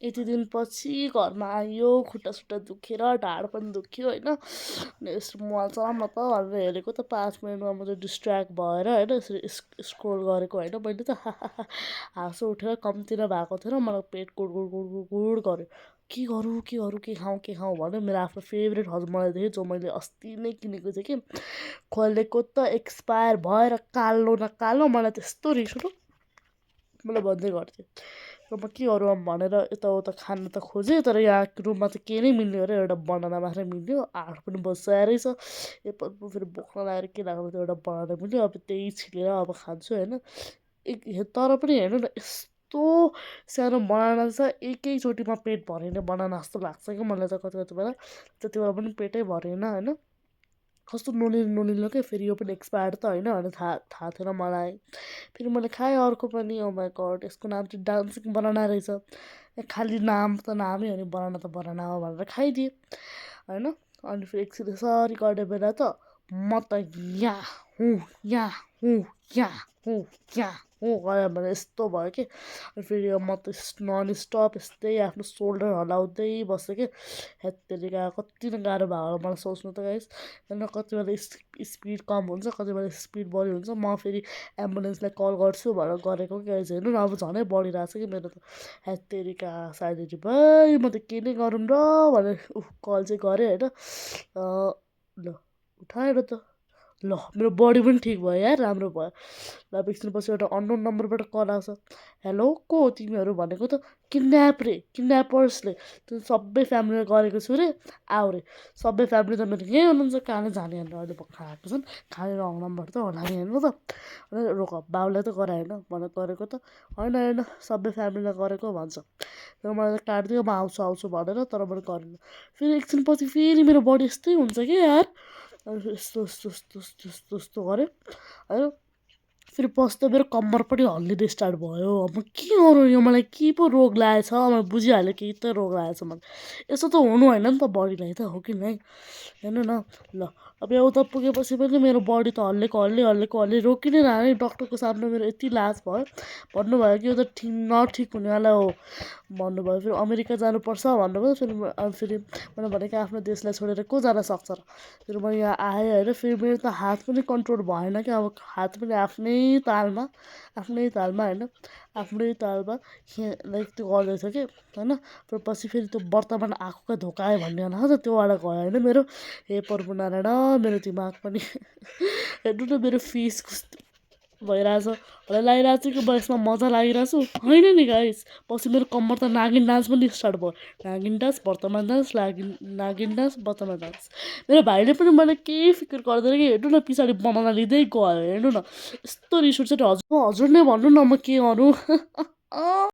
यति दिनपछि घरमा आयो, खुट्टा दुखेर ढाड पनि दुख्यो होइन। अनि यसो मोबाइल चलाऊँ न त भनेर हेरेको त 5 मिनटमा म त डिस्ट्र्याक्ट भएर होइन यसरी स्क्रोल गरेको होइन। मैले त हाँसो उठेर कम्ती नभएको थिएन, मलाई पेट good good good good good गर्यो। के गरौँ के खाऊँ भन्यो। मेरो आफ्नो फेभरेट हजमोला देखेँ जो मैले अस्ति नै किनेको थिएँ कि खोलेको त एक्सपायर भएर कालो न कालो। मलाई त्यस्तो रिस उठ्यो, मलाई भन्दै गर्थेँ। र म के गरौँ भनेर यताउता खान त खोजेँ, तर यहाँ रुममा त केही नै मिल्ने अरे। एउटा बनाना मात्रै मिल्यो, 8 पनि बजिसकेको रहेछ। फेरि बोक्न लगाएर के लाग्यो त्यो एउटा बनाना मिल्यो, अब त्यही छिलेर अब खान्छु होइन। तर पनि हेर्नु न यस्तो सानो बनाना छ, एकैचोटिमा पेट भरिने बनाना जस्तो लाग्छ कि मलाई त कति कति बेला। त्यति बेला पनि पेटै भरेन होइन। कस्तो नोनिलो क्या। फेरि यो पनि एक्सपायर्ड त होइन भनेर थाहा थिएन मलाई। फेरि मैले खाएँ अर्को पनि, ओ माई गड यसको नाम चाहिँ डान्सिङ बनाना रहेछ। खालि नाम त नामै हो नि, बनाना त बनाना हो भनेर खाइदिएँ होइन। अनि फेरि एकछिन यसरी गर्ने बेला त म त यहाँ हुँ यहाँ हुँ यहाँ हुँ यहाँ हुँ गऱ्यो भने यस्तो भयो कि। अनि फेरि म त नन स्टप यस्तै आफ्नो सोल्डर हल्लाउँदै बसेँ कि। हेत्तेरिका कति नै गाह्रो भयो होला मलाई सोच्नु त गाइस होइन। कति बेला स्पिड कम हुन्छ, कति बेला स्पिड बढी हुन्छ। म फेरि एम्बुलेन्सलाई कल गर्छु भनेर गरेको कि गाइस। हेर्नु न अब झनै बढिरहेको छ कि मेरो त। हेत्तेरिका साइलेन्ट भाइ म त के नै गरौँ र भनेर कल चाहिँ गरेँ होइन। ल उठाएन त। ल मेरो बडी पनि ठिक भयो यार, राम्रो भयो। ल अब एकछिनपछि एउटा अननोन नम्बरबाट कल आउँछ। हेलो को हो तिमीहरू भनेको त किडन्याप रे, किडन्यापर्सले त्यो सबै फ्यामिलीलाई गरेको छु रे, आऊ रे। सबै फ्यामिली त मेरो यहीँ हुनुहुन्छ, कहाँ जाने भनेर अहिले भर्खर आएको छन्। खालि रङ नम्बर त होला नि हेर्नु त। रोक बाउलाई त गराएन भनेर गरेको त होइन होइन सबै फ्यामिलीलाई गरेको भन्छ। तर मलाई त काटिदियो, म आउँछु भनेर, तर मैले गरेन। फेरि एकछिनपछि फेरि मेरो बडी यस्तै हुन्छ कि यार। यस्तो गरेँ होइन। फेरि पछि त मेरो कम्मर पनि हल्लिँदै स्टार्ट भयो। अब के गरौँ, यो मलाई के पो रोग लागेछ, मैले बुझिहालेँ केही त रोग लागेछ मलाई। यसो त हुनु होइन नि त बडीलाई त, हो कि नै। हेर्नु न ल अब उता पुगेपछि पनि मेरो बडी त हल्लेको रोकी नै रहेन। डक्टरको सामने मेरो यति लाज भयो। भन्नुभयो कि यो त नठिक हुनेवाला हो भन्नुभयो। फेरि अमेरिका जानुपर्छ भन्नुभयो। फेरि मैले भनेको आफ्नो देशलाई छोडेर को जान सक्छ र। फेरि म यहाँ आएँ होइन। फेरि मेरो त हात पनि कन्ट्रोल भएन क्या। अब हात पनि आफ्नै तालमा होइन, आफ्नै तालमा लाइक त्यो गर्दैछ कि होइन। पछि फेरि त्यो वर्तमान आँखाको धोका आयो भन्ने होला त त्योबाट गयो होइन मेरो। हे प्रभु नारायण मेरो दिमाग पनि हेर्नु न मेरो फिस कस्तो भइरहेछ। लगाइरहेको छु कि म यसमा मजा लागिरहेको छु होइन नि गाइस। पछि मेरो कम्मर त नागिन डान्स पनि स्टार्ट भयो। नागिन डान्स वर्तमान डान्स नागिन डान्स वर्तमान डान्स। मेरो भाइले पनि मलाई केही फिकर गर्दैन कि। हेर्नु न पछाडि बनाना लिँदै गयो। हेर्नु न यस्तो रिस उठ्छ नि। हजुर नै भन्नु न म के गरौँ।